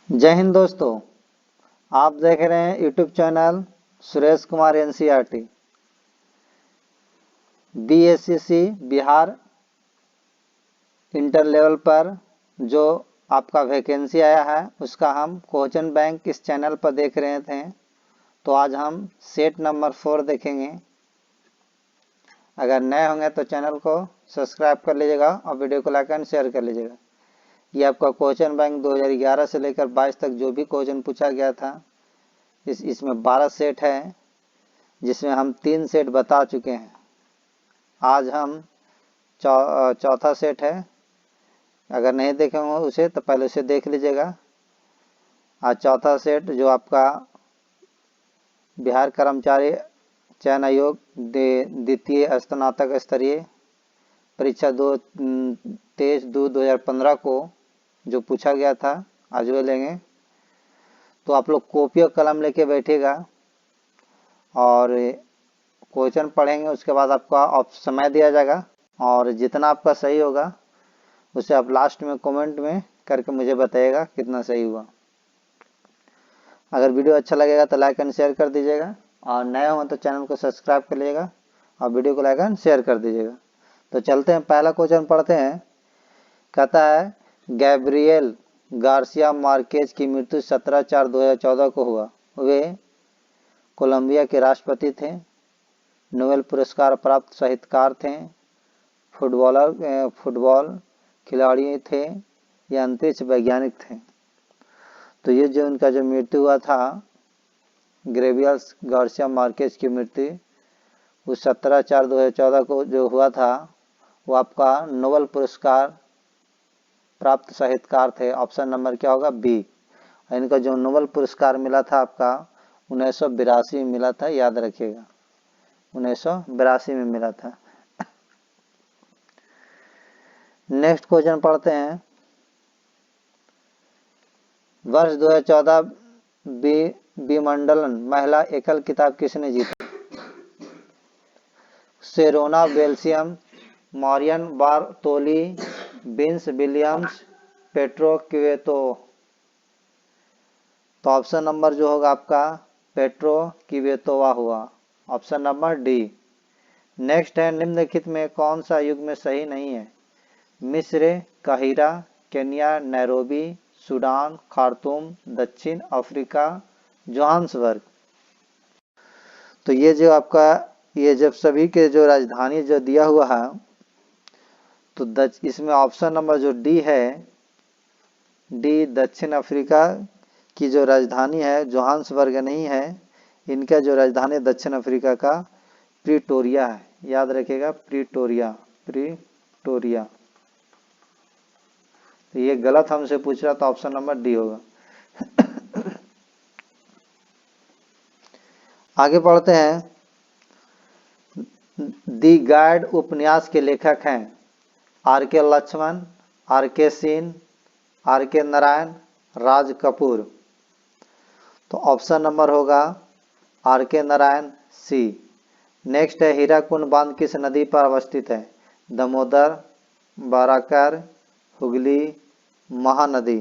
जय हिंद दोस्तों, आप देख रहे हैं YouTube channel Suresh Kumar NCERT. BSCC Bihar inter level पर जो आपका वैकेंसी आया है उसका हम क्वेश्चन बैंक इस चैनल पर देख रहे थे। तो आज हम सेट नंबर 4 देखेंगे। अगर नए होंगे तो चैनल को सब्सक्राइब कर लीजिएगा और वीडियो को लाइक एंड शेयर कर लीजिएगा। ये आपका क्वेश्चन बैंक 2011 से लेकर 22 तक जो भी क्वेश्चन पूछा गया था इसमें 12 सेट है, जिसमें हम 3 सेट बता चुके हैं। आज हम चौथा सेट है। अगर नहीं देखे होंगे उसे तो पहले उसे देख लीजिएगा। आज चौथा सेट जो आपका बिहार कर्मचारी चयन आयोग द्वितीय स्नातक स्तरीय परीक्षा 23/2/2015 को जो पूछा गया था आज वो लेंगे। तो आप लोग कॉपी और कलम लेके बैठेगा और क्वेश्चन पढ़ेंगे। उसके बाद आपका समय दिया जाएगा और जितना आपका सही होगा उसे आप लास्ट में कमेंट में करके मुझे बताइएगा कितना सही हुआ। अगर वीडियो अच्छा लगेगा तो लाइक एंड शेयर कर दीजिएगा और नए हो तो चैनल को सब्सक्राइब कर लीजिएगा और वीडियो को लाइक एंड शेयर कर दीजिएगा। तो चलते हैं, पहला क्वेश्चन पढ़ते हैं। कहता है गैब्रियल गार्सिया मार्केज की मृत्यु 17/4/2014 को हुआ। वे कोलंबिया के राष्ट्रपति थे, नोबेल पुरस्कार प्राप्त साहित्यकार थे, फुटबॉल खिलाड़ी थे या अंतरिक्ष वैज्ञानिक थे। तो ये जो उनका जो मृत्यु हुआ था, गैब्रियल गार्सिया मार्केज की मृत्यु उस 17/4/2014 को जो हुआ था वो आपका नोबेल पुरस्कार प्राप्त साहित्यकार थे। ऑप्शन नंबर क्या होगा? बी। इनका जो नोबेल पुरस्कार मिला था आपका 1982 में मिला था, याद रखिएगा 1982 में मिला था। नेक्स्ट क्वेश्चन पढ़ते हैं। वर्ष 2014 विंबलडन महिला एकल खिताब किसने जीता? Serena Williams, Marion Bartoli, Venus Williams, Petra Kvitova. तो ऑप्शन नंबर जो होगा आपका पेट्रो क्विटोवा हुआ, ऑप्शन नंबर डी। नेक्स्ट है निम्नलिखित में कौन सा युग में सही नहीं है? मिस्र, Cairo, Kenya, Nairobi, Sudan, Khartoum, दक्षिण अफ्रीका, जोहान्सबर्ग। तो ये जो आपका ये जब सभी के जो राजधानी जो दिया हुआ है तो इसमें ऑप्शन नंबर जो डी है, डी दक्षिण अफ्रीका की जो राजधानी है जोहान्सबर्ग नहीं है। इनका जो राजधानी दक्षिण अफ्रीका का प्रिटोरिया है, याद रखिएगा प्रिटोरिया। तो ये गलत हमसे पूछ रहा, तो ऑप्शन नंबर डी होगा। आगे पढ़ते हैं। दी गाइड उपन्यास के लेखक हैं आर के लक्ष्मण, आर के सिंह, आर के नारायण, राज कपूर। तो ऑप्शन नंबर होगा आर के नारायण, सी। नेक्स्ट है हीराकुंड बांध किस नदी पर अवस्थित है? दामोदर, बाराकर, हुगली, महानदी।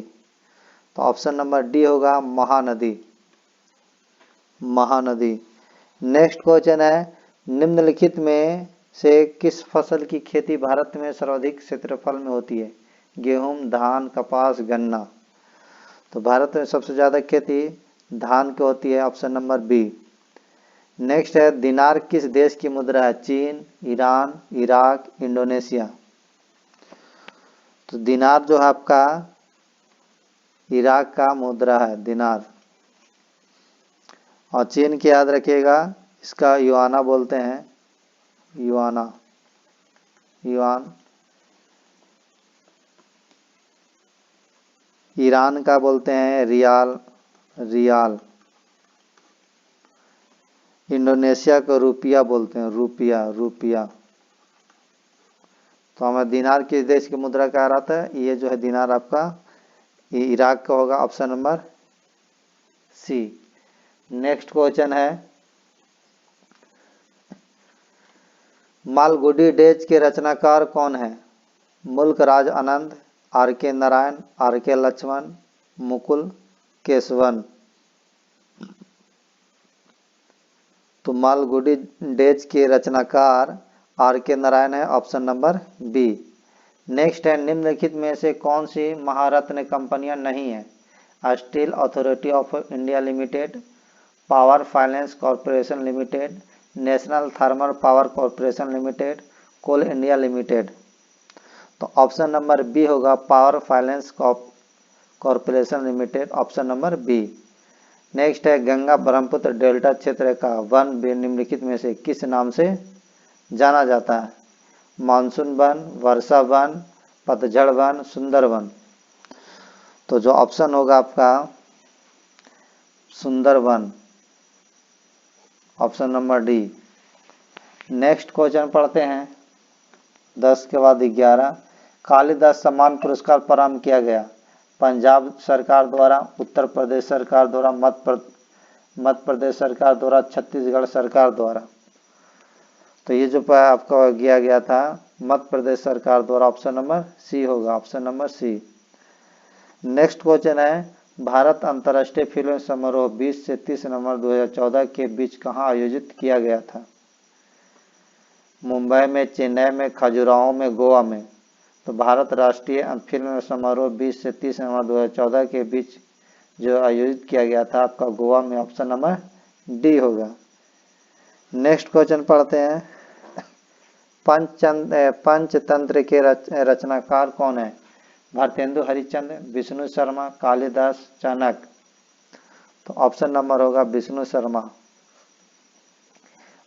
तो ऑप्शन नंबर डी होगा महानदी। नेक्स्ट क्वेश्चन है निम्नलिखित में से किस फसल की खेती भारत में सर्वाधिक क्षेत्रफल में होती है? गेहूं, धान, कपास, गन्ना। तो भारत में सबसे ज्यादा खेती धान की होती है, ऑप्शन नंबर बी। नेक्स्ट है दिनार किस देश की मुद्रा है? चीन, ईरान, इराक, इंडोनेशिया। तो दिनार जो है आपका इराक का मुद्रा है दिनार। और चीन की याद रखिएगा इसका युआना बोलते हैं, युआन। ईरान का बोलते हैं रियाल। इंडोनेशिया को रुपया बोलते हैं, रुपया। तो हमें दिनार किस देश की मुद्रा कहा रहा था? ये जो है दिनार आपका ये इराक का होगा, option number C. Next question है मालगुडी डेज के रचनाकार कौन है? मुल्क राज आनंद, आर के नारायण, आर के लक्ष्मण, मुकुल केशवन। तो मालगुडी डेज के रचनाकार आर के नारायण है, ऑप्शन नंबर बी। नेक्स्ट है, निम्नलिखित में से कौन सी महारत्न कंपनियां नहीं है? Steel authority of India limited, power finance corporation limited, national thermal power corporation limited, coal India limited. तो ऑप्शन नंबर बी होगा power finance corporation limited, option number B. Next है, गंगा ब्रह्मपुत्र डेल्टा क्षेत्र का वन निम्नलिखित में से किस नाम से जाना जाता है? मानसून वन, वर्षा वन, पतझड़ वन, सुंदर वन। तो जो ऑप्शन होगा आपका सुंदर one, option number D. Next question पढ़ते हैं 10 के बाद 11। कालिदास सम्मान पुरस्कार प्रारंभ किया गया? पंजाब सरकार द्वारा, उत्तर प्रदेश सरकार द्वारा, मध्य प्रदेश सरकार द्वारा, छत्तीसगढ़ सरकार द्वारा। तो ये जो आपका गया था मध्य प्रदेश सरकार द्वारा, ऑप्शन नंबर सी होगा, option number C. Next question है, भारत अंतर्राष्ट्रीय फिल्म समारोह 20 से 30 नवंबर 2014 के बीच कहाँ आयोजित किया गया था? मुंबई में, चेन्नई में, खजुराहो में, गोवा में। तो भारत राष्ट्रीय फिल्म समारोह 20 से 30 नवंबर 2014 के बीच जो आयोजित किया गया था आपका गोवा में, ऑप्शन नंबर डी होगा। नेक्स्ट क्वेश्चन पढ़ते हैं, पंचतंत्र के रचनाकार कौन है? भारतेंदु हरिश्चंद्र, विष्णु शर्मा, कालिदास, चाणक्य। तो ऑप्शन नंबर होगा विष्णु शर्मा।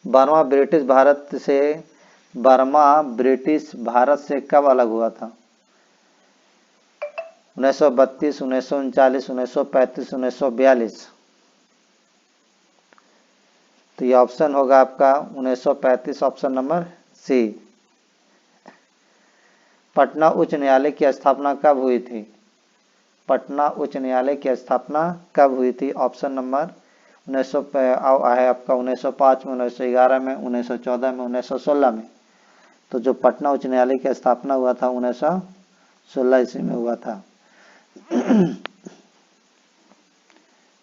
बर्मा ब्रिटिश भारत से कब अलग हुआ था? 1932, 1939, 1935, 1942। तो ये ऑप्शन होगा आपका 1935, ऑप्शन नंबर सी। पटना उच्च न्यायालय की स्थापना कब हुई थी? पटना उच्च न्यायालय की स्थापना कब हुई थी? ऑप्शन नंबर 1900 है आपका 1905 में, 1911 में, 1914 में, 1916 में। तो जो पटना उच्च न्यायालय की स्थापना हुआ था 1916 ईस्वी में हुआ था।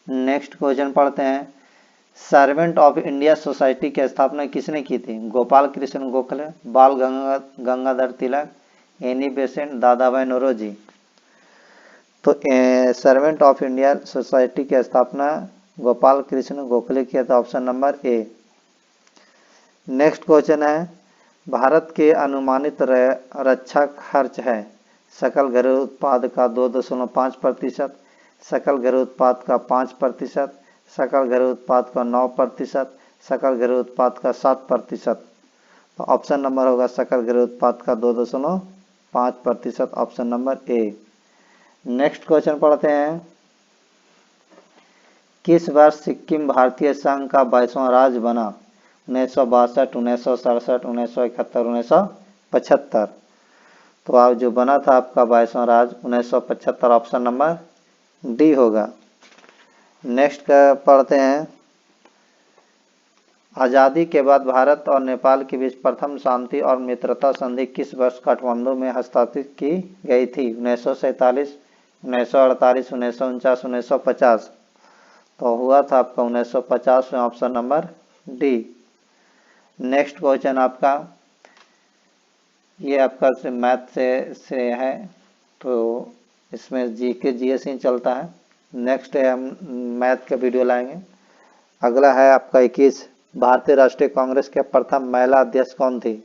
नेक्स्ट क्वेश्चन पढ़ते हैं, सर्वेंट ऑफ इंडिया सोसाइटी की स्थापना किसने की थी? गोपाल कृष्ण गोखले, बाल गंगाधर तिलक, एनी बेसेंट, दादा भाई नौरोजी। तो सर्वेंट ऑफ इंडिया सोसाइटी की स्थापना गोपाल कृष्ण गोखले किया था, ऑप्शन नंबर ए। नेक्स्ट क्वेश्चन है, भारत के अनुमानित रक्षा खर्च है सकल घरेलू उत्पाद का 2.5%, सकल घरेलू उत्पाद का 5%, सकल घरेलू उत्पाद का 9%, सकल घरेलू उत्पाद का 7%। तो ऑप्शन नंबर होगा सकल घरेलू उत्पाद का 2.5%, ऑप्शन नंबर ए। नेक्स्ट क्वेश्चन पढ़ते हैं, किस वर्ष सिक्किम भारतीय संघ का 22वां राज्य बना? 1962, 1967, 1971, 1975। तो आप जो बना था आपका 22वां राज्य 1975, ऑप्शन नंबर डी होगा। नेक्स्ट का पढ़ते हैं, आज़ादी के बाद भारत और नेपाल के बीच प्रथम शांति और मित्रता संधि किस वर्ष काठमांडू में हस्ताक्षरित की गई थी? 1947, 1948, 1949, 1950। तो हुआ था आपका 1950 में, option number D. Next question आपका ये आपका मैथ से है, तो इसमें जीके जीएस ही चलता है। नेक्स्ट है, हम मैथ का वीडियो लाएंगे। अगला है आपका 21, भारतीय राष्ट्रीय कांग्रेस के प्रथम महिला अध्यक्ष कौन थी?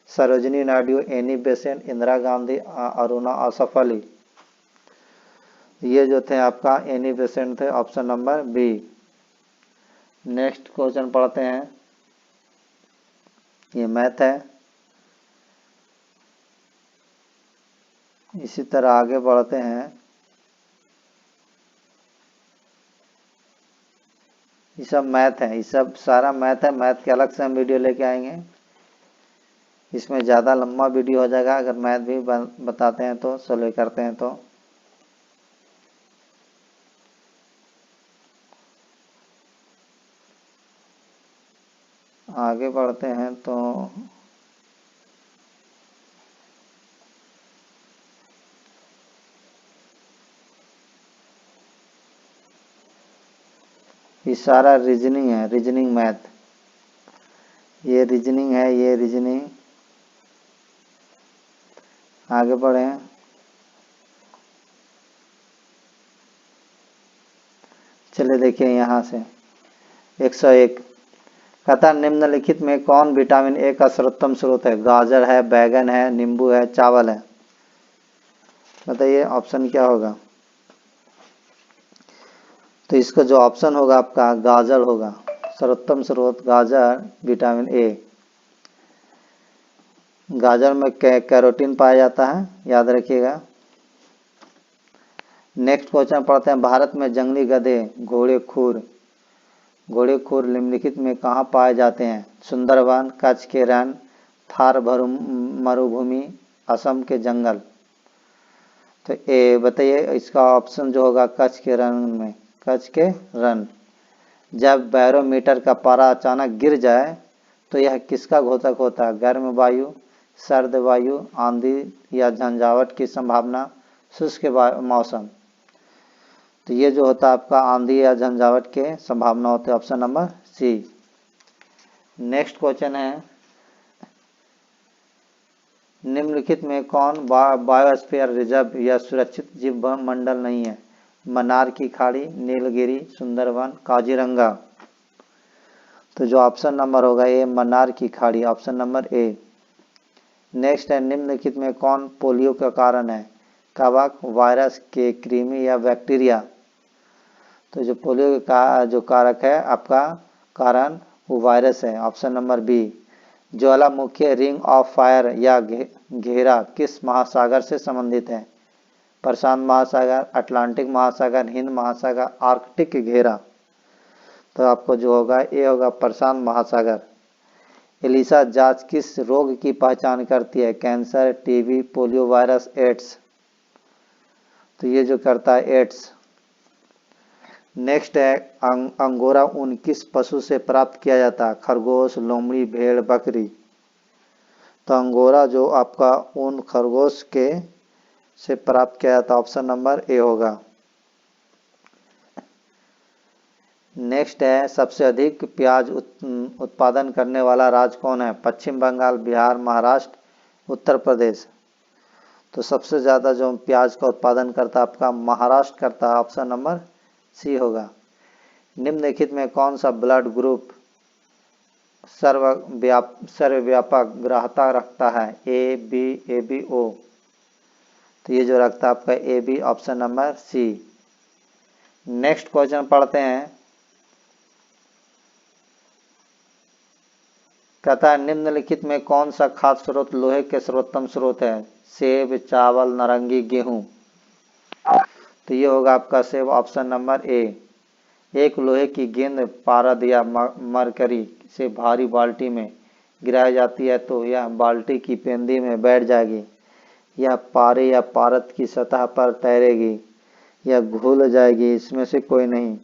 Sarojini Naidu, Annie Besant, Indira Gandhi, Aruna Asaf Ali. ये जो थे आपका एनी बेसेंट थे, option number B. Next question पढ़ते हैं, ये मैथ है। इसी तरह आगे बढ़ते हैं, ये सब मैथ है, ये सब सारा मैथ है। मैथ के अलग से हम वीडियो लेके आएंगे, इसमें ज़्यादा लंबा वीडियो हो जाएगा अगर मैथ भी बताते हैं तो, सोल्व करते हैं तो। आगे बढ़ते हैं तो ये सारा रीजनिंग है, रीजनिंग मैथ, ये रीजनिंग है, ये रीजनिंग। आगे बढ़े, चलिए देखिए यहाँ से 101 कहता निम्नलिखित में कौन विटामिन ए का सर्वोत्तम स्रोत है? गाजर है, बैगन है, नींबू है, चावल है। बताइए ऑप्शन क्या होगा? तो इसका जो ऑप्शन होगा आपका गाजर होगा, सर्वोत्तम स्रोत गाजर, विटामिन ए। गाजर में कैरोटीन पाया जाता है, याद रखिएगा। नेक्स्ट क्वेश्चन पढ़ते हैं, भारत में जंगली गधे घोड़े खुर निम्नलिखित में कहाँ पाए जाते हैं? सुंदरवन, कच्छ के रण, थार मरुभूमि, असम के जंगल। तो ए बताइए इसका ऑप्शन जो होगा कच्छ के रण में, कच्छ के रण। जब बैरोमीटर का पारा अचानक गिर जाए तो यह किसका घोतक होता है? गर्म वायु, सर्द वायु, आंधी या झंझावट की संभावना, शुष्क मौसम। तो ये जो होता है आपका आंधी या झंझावट के संभावना होते हैं, option number C. Next question है, निम्नलिखित में कौन बायोस्फीयर रिजर्व या सुरक्षित जीव मंडल नहीं है? मन्नार की खाड़ी, नीलगिरी, सुंदरवन, काजीरंगा। तो जो ऑप्शन नंबर होगा ए मन्नार की खाड़ी, ऑप्शन नंबर ए। नेक्स्ट है, निम्नलिखित में कौन पोलियो का कारण है? कवक, वायरस के, कृमि या बैक्टीरिया। तो जो पोलियो का जो कारक है आपका कारण वो वायरस है, option number B. Jwalamukhi ring of fire या घेरा किस महासागर से संबंधित है? प्रशांत महासागर, अटलांटिक महासागर, हिंद महासागर, आर्कटिक घेरा। तो आपको जो होगा ये होगा प्रशांत महासागर। एलिसा जांच किस रोग की पहचान करती है? Cancer, TB, polio virus, AIDS. तो ये जो करता है एड्स। नेक्स्ट है, अंगोरा ऊन किस पशु से प्राप्त किया जाता है? खरगोश, लोमड़ी, भेड़, बकरी। तो अंगोरा जो आपका ऊन खरगोश के से प्राप्त किया जाता है, ऑप्शन नंबर ए होगा। नेक्स्ट है, सबसे अधिक प्याज उत्पादन करने वाला राज्य कौन है? पश्चिम बंगाल, बिहार, महाराष्ट्र, उत्तर प्रदेश। तो सबसे ज्यादा जो प्याज का उत्पादन करता है आपका महाराष्ट्र करता है, ऑप्शन नंबर सी होगा। निम्नलिखित में कौन सा ब्लड ग्रुप सर्वव्यापक ग्राह्यता रखता है? A B O. तो ये जो रखता है आपका A B, option number C. Next question पढ़ते हैं, कहता है निम्नलिखित में कौन सा खाद्य स्रोत लोहे के सर्वोत्तम स्रोत है? सेब, चावल, नारंगी, गेहूं। तो ये होगा आपका सेब, ऑप्शन नंबर ए। एक लोहे की गेंद पारद या मरकरी से भारी बाल्टी में गिराई जाती है तो यह बाल्टी की पेंदी में बैठ जाएगी, यह पारे या पारद की सतह पर तैरेगी, यह घुल जाएगी, इसमें से कोई नहीं।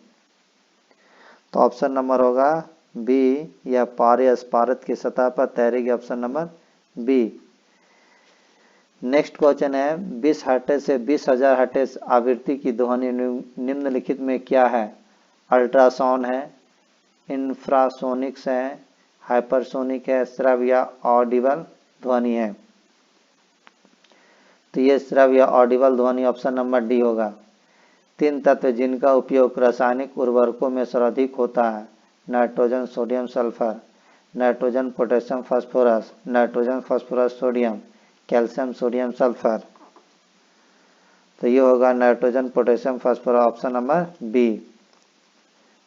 तो ऑप्शन नंबर होगा बी, यह पारे या पारद की सतह पर तैरेगी, option number B. Next question है, 20 हर्ट्ज से 20,000 हर्ट्ज आवृत्ति की ध्वनि निम्नलिखित में क्या है? अल्ट्रासाउंड है, इंफ्रासोनिक्स है, हाइपरसोनिक है, श्रव्य या ऑडिबल ध्वनि है। तो ये श्रव्य या ऑडिबल ध्वनि, ऑप्शन नंबर डी होगा। 3 तत्व जिनका उपयोग रासायनिक उर्वरकों में सर्वाधिक होता है? Nitrogen, sodium, sulphur. Nitrogen, potassium, phosphorus. Nitrogen, phosphorus, sodium, calcium, sodium, sulphur. तो ये होगा nitrogen, potassium, phosphorus, option number B.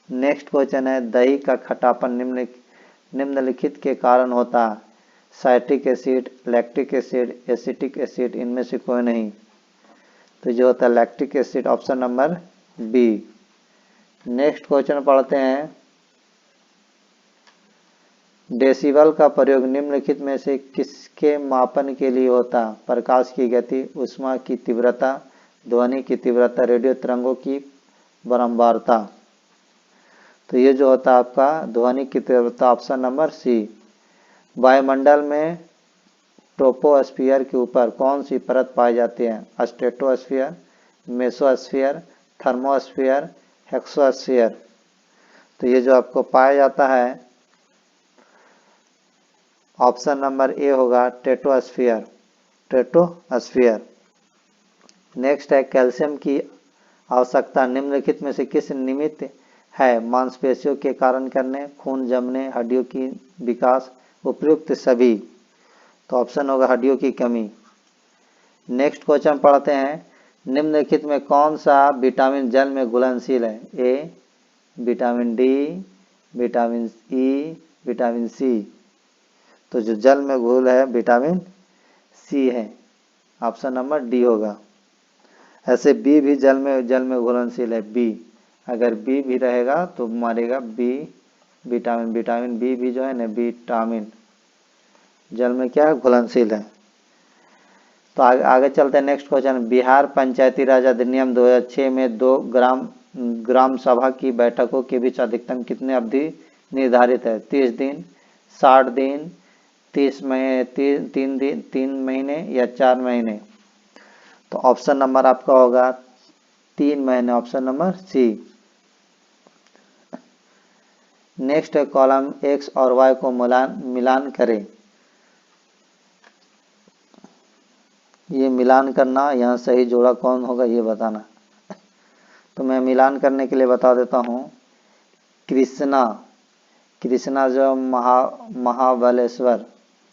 Next question है, दही का खट्टापन निम्नलिखित के कारण होता है? Citric acid, lactic acid, acetic acid, इनमें से कोई नहीं। तो जो होता है lactic acid, option number B. Next question पढ़ते हैं, डेसिबल का प्रयोग निम्नलिखित में से किसके मापन के लिए होता है? प्रकाश की गति, ऊष्मा की तीव्रता, ध्वनि की तीव्रता, रेडियो तरंगों की बारंबारता। तो ये जो होता है आपका ध्वनि की तीव्रता, ऑप्शन नंबर सी। वायुमंडल में ट्रोपोस्फियर के ऊपर कौन सी परत पाई जाती है? Stratosphere, mesosphere, thermosphere, exosphere. तो ये जो आपको पाया जाता है ऑप्शन नंबर ए होगा टेट्रोस्फीयर, टेट्रोस्फीयर। नेक्स्ट है कैल्शियम की आवश्यकता निम्नलिखित में से किस निमित्त है? मांसपेशियों के कारण करने, खून जमने, हड्डियों की विकास, उपयुक्त सभी। तो ऑप्शन होगा हड्डियों की कमी। नेक्स्ट क्वेश्चन पढ़ते हैं, निम्नलिखित में कौन सा विटामिन जल में घुलनशील है? A vitamin D, vitamin E, vitamin C. तो जो जल में घुल है विटामिन सी है, ऑप्शन नंबर डी होगा। ऐसे बी भी जल में घुलनशील है, बी। अगर बी भी रहेगा तो मारेगा बी विटामिन, विटामिन बी भी जो है ना विटामिन जल में क्या है घुलनशील है। तो आगे चलते हैं नेक्स्ट क्वेश्चन, बिहार पंचायती राज अधिनियम 2006 में 2 ग्राम सभा की बैठकों के बीच अधिकतम कितनी अवधि निर्धारित है? 30 दिन, 60 दिन, 30 महीने, 3 महीने या 4 महीने। तो ऑप्शन नंबर आपका होगा 3 महीने, ऑप्शन नंबर सी। नेक्स्ट है कॉलम एक्स और वाई को मिलान करें। ये मिलान करना, यहाँ सही जोड़ा कौन होगा ये बताना। तो मैं मिलान करने के लिए बता देता हूँ, कृष्णा जो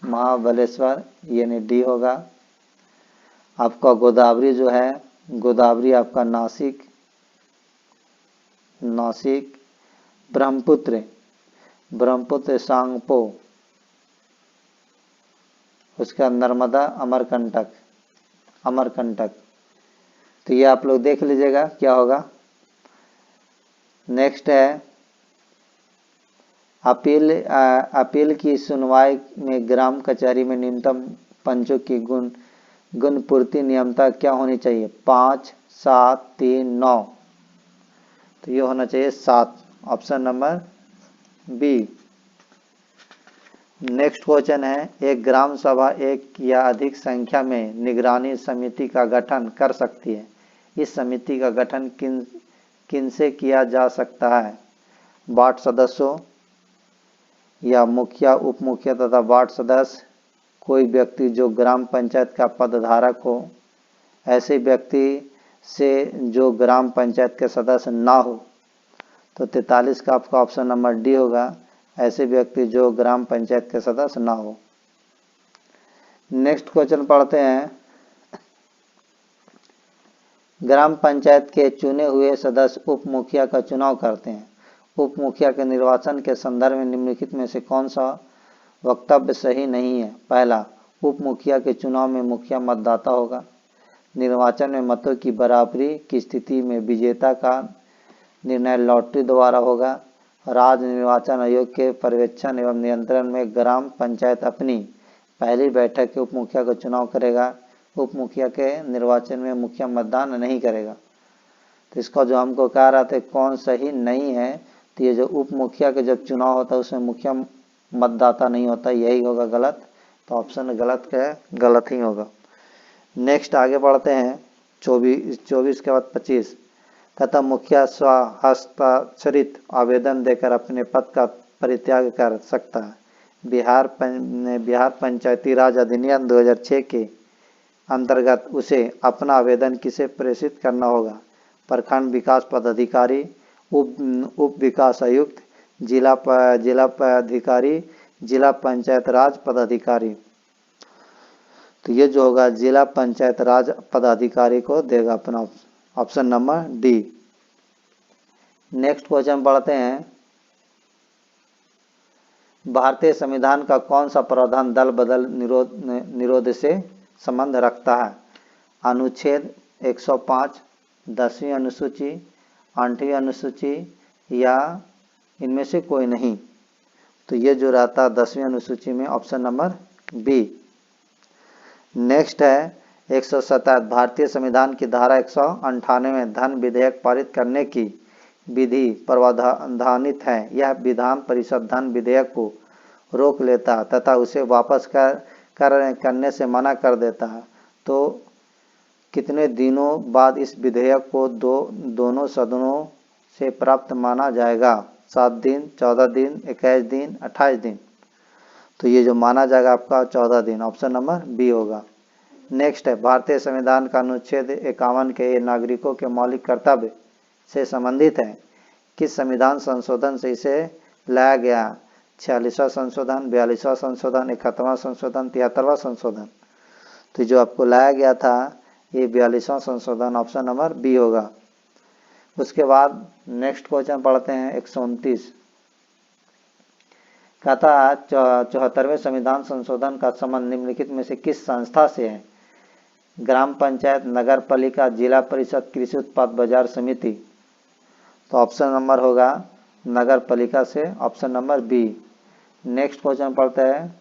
महाबलेश्वर यानी डी होगा। आपका गोदावरी जो है, गोदावरी आपका नासिक, ब्रह्मपुत्र सांगपो, उसका नर्मदा अमरकंटक। तो ये आप लोग देख लीजिएगा क्या होगा। नेक्स्ट है अपील की सुनवाई में ग्राम कचहरी में न्यूनतम पंचों की गुण पूर्ति नियमता क्या होनी चाहिए? 5, 7, 3, 9। तो ये होना चाहिए 7, option number B. Next question है, एक ग्राम सभा एक या अधिक संख्या में निगरानी समिति का गठन कर सकती है। इस समिति का गठन किनसे किया जा सकता है? वार्ड सदस्यों या मुखिया, उप मुखिया तथा वार्ड सदस्य, कोई व्यक्ति जो ग्राम पंचायत का पदधारक हो, ऐसे व्यक्ति से जो ग्राम पंचायत के सदस्य ना हो। तो 43 का आपका ऑप्शन नंबर डी होगा, ऐसे व्यक्ति जो ग्राम पंचायत के सदस्य ना हो। नेक्स्ट क्वेश्चन पढ़ते हैं, ग्राम पंचायत के चुने हुए सदस्य उप मुखिया का चुनाव करते हैं। उप मुखिया के निर्वाचन के संदर्भ में निम्नलिखित में से कौन सा वक्तव्य सही नहीं है? पहला, उप मुखिया के चुनाव में मुखिया मतदाता होगा। निर्वाचन में मतों की बराबरी की स्थिति में विजेता का निर्णय लॉटरी द्वारा होगा। राज्य निर्वाचन आयोग के पर्यवेक्षण एवं नियंत्रण में ग्राम पंचायत अपनी पहली बैठक के उप मुखिया का चुनाव करेगा। उप मुखिया के निर्वाचन में मुखिया मतदान नहीं करेगा। तो इसका जो हमको कह रहा था कौन सही नहीं है, तो ये जो उप मुखिया का जब चुनाव होता है उसमें मुखिया मतदाता नहीं होता, यही होगा गलत। तो ऑप्शन गलत ही होगा। नेक्स्ट आगे बढ़ते हैं, 24 के बाद 25, तथा मुखिया स्वहस्ताक्षरित आवेदन देकर अपने पद का परित्याग कर सकता है। बिहार पंचायती राज अधिनियम 2006 के अंतर्गत उसे अपना आवेदन किसे प्रेषित करना होगा? प्रखंड विकास पदाधिकारी, उप विकास आयुक्त, जिला पदाधिकारी, जिला पंचायत राज पदाधिकारी। तो ये जो होगा जिला पंचायत राज पदाधिकारी को देगा अपना, option number D. Next question पढ़ते हैं, भारतीय संविधान का कौन सा प्रावधान दल बदल निरोध से संबंध रखता है? अनुच्छेद 105, 10वीं अनुसूची, 8वीं अनुसूची या इनमें से कोई नहीं। तो ये जो रहता है 10वीं अनुसूची में, ऑप्शन नंबर बी। नेक्स्ट है 127, भारतीय संविधान की धारा 198 में धन विधेयक पारित करने की विधि प्रावधानित है। यह विधान परिषद धन विधेयक को रोक लेता तथा उसे वापस करने से मना कर देता है। तो कितने दिनों बाद इस विधेयक को दोनों सदनों से प्राप्त माना जाएगा? 7 दिन, 14 दिन, 21 दिन, 28 दिन। तो ये जो माना जाएगा आपका 14 दिन, ऑप्शन नंबर बी होगा। नेक्स्ट है, भारतीय संविधान का अनुच्छेद 51 के नागरिकों के मौलिक कर्तव्य से संबंधित है। किस संविधान संशोधन से इसे लाया गया? 46वां संशोधन, 42वां संशोधन, 71वां संशोधन, 73वां संशोधन। तो जो आपको लाया गया था ये 42वां संशोधन, ऑप्शन नंबर बी होगा। उसके बाद नेक्स्ट क्वेश्चन पढ़ते हैं 129। कहता है 74वें संविधान संशोधन का संबंध निम्नलिखित में से किस संस्था से है? ग्राम पंचायत, नगर पालिका, जिला परिषद, कृषि उत्पाद बाजार समिति। तो ऑप्शन नंबर होगा नगर पालिका से, option number B. Next question पढ़ते हैं,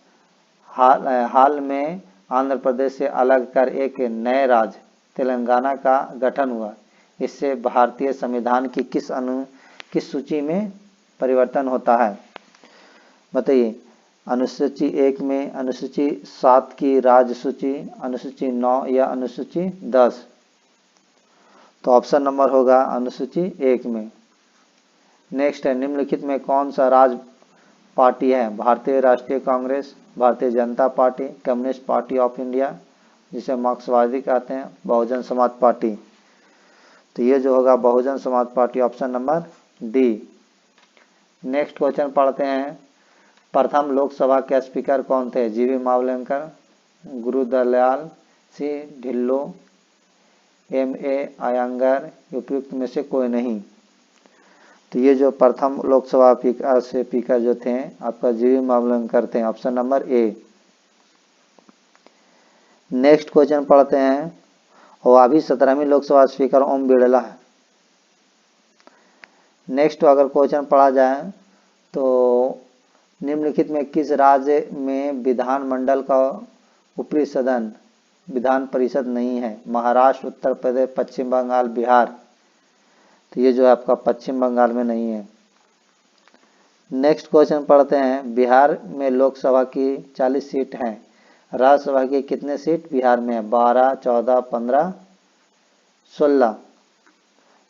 हाल में आंध्र प्रदेश से अलग कर एक नए राज्य तेलंगाना का गठन हुआ। इससे भारतीय संविधान की किस सूची में परिवर्तन होता है? बताइए। अनुसूची 1 में, अनुसूची 7 की राज्य सूची, अनुसूची 9 या अनुसूची 10। तो ऑप्शन नंबर होगा अनुसूची 1 में। नेक्स्ट है, निम्नलिखित में कौन सा राज्य पार्टी है? भारतीय राष्ट्रीय Congress, Bharatiya Janata party, communist party of India जिसे मार्क्सवादी कहते हैं, बहुजन समाज पार्टी। तो ये जो होगा Bahujan Samaj party, option number D. Next question पढ़ते हैं, प्रथम लोकसभा के स्पीकर कौन थे? जीवी मावलंकर, गुरुदयाल सिंह ढिल्लो, M.A. अयंगार, उपयुक्त में से कोई नहीं। तो ये जो प्रथम लोकसभा स्पीकर जो थे आपका जीवी मावलंकर थे, ऑप्शन नंबर ए। नेक्स्ट क्वेश्चन पढ़ते हैं, और अभी 17वीं लोकसभा स्पीकर ओम बिड़ला है। नेक्स्ट अगर क्वेश्चन पढ़ा जाए तो निम्नलिखित में किस राज्य में विधानमंडल का ऊपरी सदन विधान परिषद नहीं है? महाराष्ट्र, उत्तर प्रदेश, पश्चिम बंगाल, बिहार। तो ये जो है आपका पश्चिम बंगाल में नहीं है। नेक्स्ट क्वेश्चन पढ़ते हैं, बिहार में लोकसभा की 40 सीट हैं, राज्यसभा की कितने सीट बिहार में है? 12, 14, 15, 16।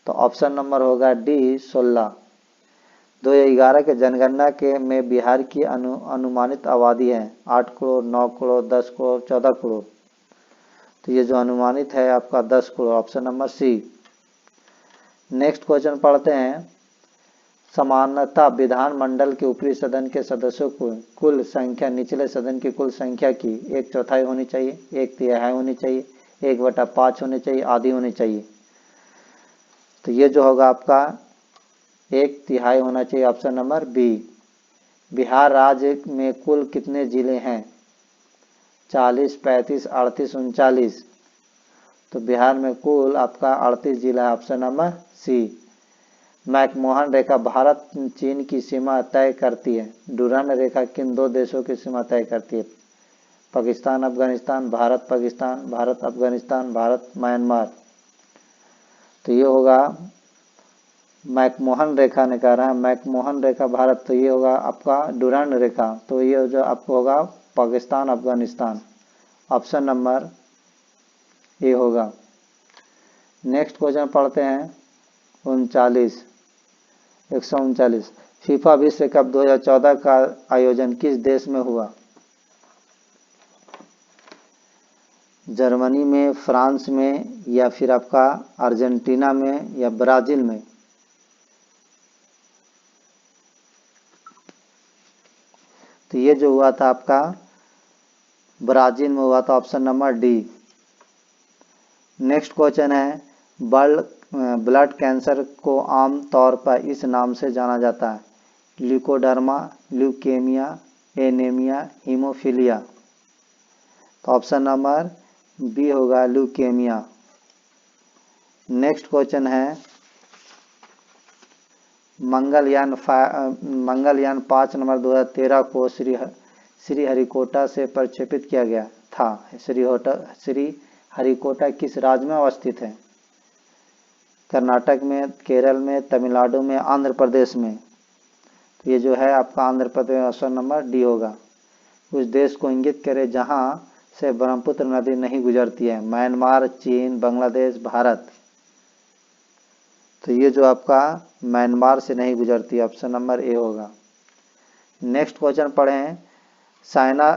तो ऑप्शन नंबर होगा डी 16। 2011 के जनगणना के में बिहार की अनुमानित आबादी है 8 करोड़, 9 करोड़, 10 करोड़, 14 करोड़। तो ये जो अनुमानित है आपका 10 crore, option number C. Next question पढ़ते हैं, समानता विधानमंडल के ऊपरी सदन के सदस्यों को कुल संख्या निचले सदन की कुल संख्या की 1/4 होनी चाहिए, 1/3 होनी चाहिए, 1/5 होनी चाहिए, आधी होनी चाहिए। तो ये जो होगा आपका 1/3 होना चाहिए, ऑप्शन नंबर बी। बिहार राज्य में कुल कितने जिले हैं? 40, 35, 38, 39। तो बिहार में कुल आपका 38 जिला है, ऑप्शन नंबर सी। मैकमोहन रेखा भारत चीन की सीमा तय करती है। डुरांड रेखा किन दो देशों की सीमा तय करती है? पाकिस्तान अफगानिस्तान, भारत पाकिस्तान, भारत अफगानिस्तान, भारत म्यांमार। तो ये होगा मैकमोहन रेखा ने कह रहा है, मैकमोहन रेखा भारत। तो ये होगा आपका डुरांड रेखा, तो ये जो आपको होगा Pakistan Afghanistan, option number A होगा। नेक्स्ट क्वेश्चन पढ़ते हैं 139। फीफा विश्व कप 2014 का आयोजन किस देश में हुआ? जर्मनी में, फ्रांस में, या फिर आपका अर्जेंटीना में, या ब्राजील में? तो ये जो हुआ था आपका ब्राजील में हुआ था, option number D. Next question है, ब्लड कैंसर को आम तौर पर इस नाम से जाना जाता है? Leucoderma, leukaemia, anaemia, haemophilia. तो ऑप्शन नंबर बी होगा ल्यूकेमिया। नेक्स्ट क्वेश्चन है, मंगलयान 5 नंबर 2013 को श्रीहरिकोटा से प्रक्षेपित किया गया था। श्रीहरिकोटा किस राज्य में अवस्थित है? कर्नाटक में, केरल में, तमिलनाडु में, आंध्र प्रदेश में? तो ये जो है आपका Andhra Pradesh, option number D होगा। उस देश को इंगित करे जहां से ब्रह्मपुत्र नदी नहीं गुजरती है? म्यांमार, चीन, बांग्लादेश, भारत। तो ये जो आपका म्यांमार से नहीं गुजरती, ऑप्शन नंबर ए होगा। नेक्स्ट क्वेश्चन पढ़ें, साइना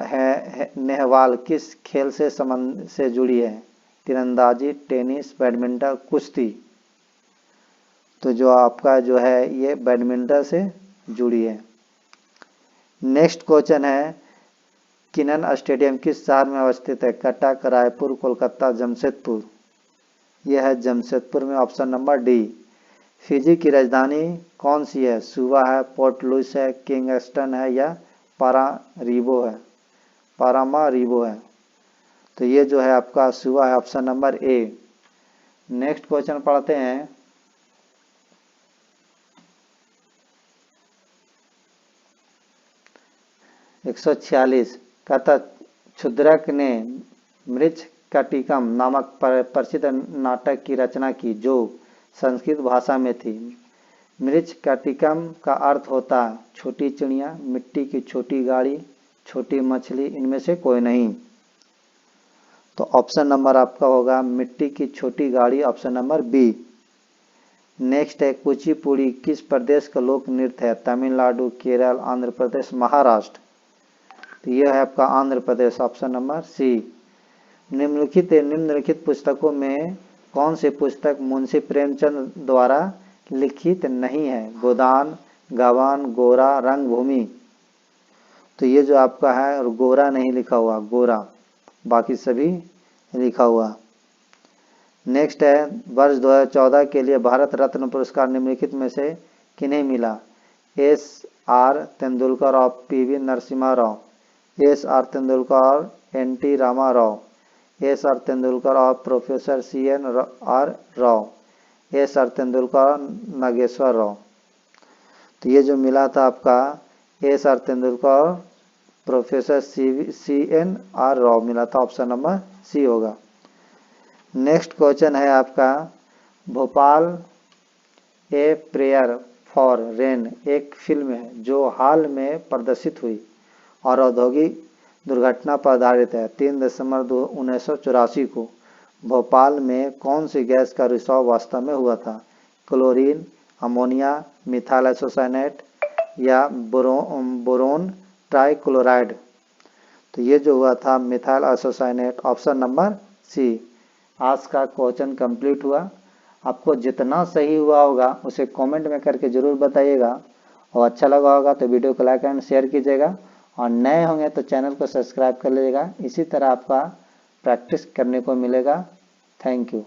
नेहवाल किस खेल से संबंध से जुड़ी है? तीरंदाजी, टेनिस, बैडमिंटन, कुश्ती। तो जो आपका जो है ये बैडमिंटन से जुड़ी है। नेक्स्ट क्वेश्चन है, किनन स्टेडियम किस शहर में अवस्थित है? कटक, रायपुर, कोलकाता, जमशेदपुर। यह है जमशेदपुर में, ऑप्शन नंबर डी। फिजी की राजधानी कौन सी है? सुवा है, पोर्ट लुइस है, किंगस्टन है या पारामारीबो है? पारामारीबो है। तो ये जो है आपका सुवा है, ऑप्शन नंबर ए। नेक्स्ट क्वेश्चन पढ़ते हैं, एक 146 कहता क्षुद्रक ने मृच्छकटिकम नामक प्रसिद्ध नाटक की रचना की जो संस्कृत भाषा में थी। मृच्छकटिकम का अर्थ होता है छोटी चिड़िया, मिट्टी की छोटी गाड़ी, छोटी मछली, इनमें से कोई नहीं। तो ऑप्शन नंबर आपका होगा मिट्टी की छोटी गाड़ी, ऑप्शन नंबर बी। नेक्स्ट है, कुचिपुड़ी किस प्रदेश का लोक नृत्य है? तमिलनाडु, केरल, आंध्र प्रदेश, महाराष्ट्र। तो यह है आपका Andhra Pradesh, option number C. निम्नलिखित पुस्तकों में कौन सी पुस्तक मुंशी प्रेमचंद द्वारा लिखित नहीं है? गोदान, गबन, गोरा, रंगभूमि। तो ये जो आपका है और गोरा नहीं लिखा हुआ, गोरा, बाकी सभी लिखा हुआ। नेक्स्ट है, वर्ष 2014 के लिए भारत रत्न पुरस्कार निम्नलिखित में से किन्हें मिला? एस.आर. तेंदुलकर और पी.वी. नरसिम्हा राव, एस.आर. तेंदुलकर और एन.टी. रामा राव, एस.आर. तेंदुलकर और professor CNR. Rao, SR. Tendulkar और नागेश्वर राव। तो ये जो मिला था आपका SR. Tendulkar, professor CNR. Rao मिला था, ऑप्शन नंबर सी होगा। नेक्स्ट क्वेश्चन है आपका, Bhopal a prayer for rain एक फिल्म है जो हाल में प्रदर्शित हुई और औद्योगिक दुर्घटना पर आधारित है। 3 दिसंबर 1984 को भोपाल में कौन सी गैस का रिसाव वास्तव में हुआ था? क्लोरीन, अमोनिया, मिथाइल आइसोसाइनेट या बोरोन ट्राइक्लोराइड। तो ये जो हुआ था methyl isocyanate, option number C. आज का क्वेश्चन कंप्लीट हुआ। आपको जितना सही हुआ होगा उसे कमेंट में करके जरूर बताइएगा, और अच्छा लगा होगा तो वीडियो को लाइक एंड शेयर कीजिएगा, और नए होंगे तो चैनल को सब्सक्राइब कर लीजिएगा। इसी तरह आपका प्रैक्टिस करने को मिलेगा। Thank you.